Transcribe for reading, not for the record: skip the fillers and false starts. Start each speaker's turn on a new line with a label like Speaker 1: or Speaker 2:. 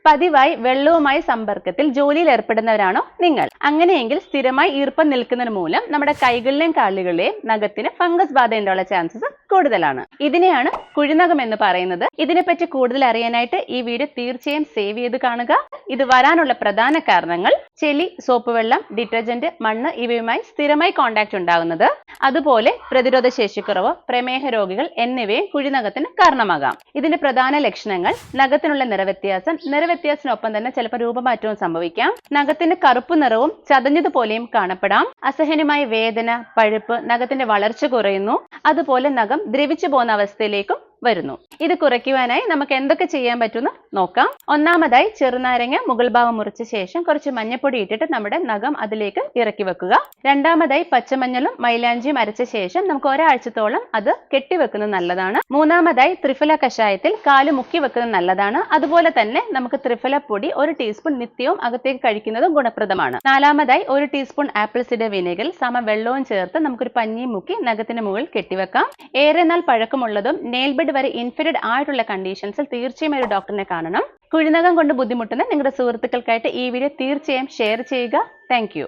Speaker 1: പതിവായി വെള്ളവുമായി സമ്പർക്കത്തിൽ ജോലിയിൽ ഏർപ്പെടുന്നവരാണോ നിങ്ങൾ? അങ്ങനെയെങ്കിൽ സ്ഥിരമായി ഈർപ്പം നിൽക്കുന്നതിന് മൂലം നമ്മുടെ കൈകളിലെയും കാലുകളിലെയും നഖത്തിന് ഫംഗസ് ബാധ ഉണ്ടാകാനുള്ള ചാൻസസ് കൂടുതലാണ്. ഇതിനെയാണ് കുഴിനഖം എന്ന് പറയുന്നത്. ഇതിനെപ്പറ്റി കൂടുതൽ അറിയാനായിട്ട് ഈ വീഡിയോ തീർച്ചയായും സേവ് ചെയ്ത് കാണുക. ഇത് വരാനുള്ള പ്രധാന കാരണങ്ങൾ ചെളി, സോപ്പ് വെള്ളം, ഡിറ്റർജന്റ്, മണ്ണ് ഇവയുമായി സ്ഥിരമായി കോണ്ടാക്ട് ഉണ്ടാകുന്നത്, അതുപോലെ പ്രതിരോധ ശേഷിക്കുറവ്, പ്രമേഹ രോഗികൾ എന്നിവയും കുഴിനഖത്തിന് കാരണമാകാം. ഇതിന്റെ പ്രധാന ലക്ഷണങ്ങൾ നഖത്തിനുള്ള നിറവ്യത്യാസം, നിറവ്യത്യാസത്തിനൊപ്പം തന്നെ ചിലപ്പോൾ രൂപമാറ്റവും സംഭവിക്കാം. നഖത്തിന് കറുപ്പ് നിറവും ചതഞ്ഞതുപോലെയും കാണപ്പെടാം. അസഹനമായ വേദന, പഴുപ്പ്, നഖത്തിന്റെ വളർച്ച കുറയുന്നു, അതുപോലെ നഖം ദ്രവിച്ചു പോകുന്ന അവസ്ഥയിലേക്കും വരുന്നു. ഇത് കുറയ്ക്കുവാനായി നമുക്ക് എന്തൊക്കെ ചെയ്യാൻ പറ്റുമെന്ന് നോക്കാം. ഒന്നാമതായി ചെറുനാരങ്ങ മുകൾ ഭാഗം മുറിച്ച ശേഷം കുറച്ച് മഞ്ഞപ്പൊടി ഇട്ടിട്ട് നമ്മുടെ നഖം അതിലേക്ക് ഇറക്കി വെക്കുക. രണ്ടാമതായി പച്ചമഞ്ഞളും മൈലാഞ്ചിയും അരച്ച ശേഷം നമുക്ക് ഒരാഴ്ചത്തോളം അത് കെട്ടിവെക്കുന്നത് നല്ലതാണ്. മൂന്നാമതായി ത്രിഫല കഷായത്തിൽ കാല് മുക്കി വെക്കുന്നത് നല്ലതാണ്. അതുപോലെ തന്നെ നമുക്ക് ത്രിഫല പൊടി 1 ടീസ്പൂൺ നിത്യവും അകത്തേക്ക് കഴിക്കുന്നതും ഗുണപ്രദമാണ്. നാലാമതായി 1 ടീസ്പൂൺ ആപ്പിൾ സിഡർ വിനെഗറിൽ വെള്ളവും ചേർത്ത് നമുക്കൊരു പഞ്ഞിയും മുക്കി നഖത്തിന് മുകളിൽ കെട്ടിവെക്കാം. ഏറെ നാൾ പഴക്കമുള്ളതും നെയിൽ ബെഡ് വരെ ഇൻഫെക്റ്റഡ് ആയിട്ടുള്ള കണ്ടീഷൻസിൽ തീർച്ചയായും ഒരു ഡോക്ടറിനെ കാണണം. കുഴിനഖം കൊണ്ട് ബുദ്ധിമുട്ടുന്ന നിങ്ങളുടെ സുഹൃത്തുക്കൾക്കായിട്ട് ഈ വീഡിയോ തീർച്ചയായും ഷെയർ ചെയ്യുക. Thank you.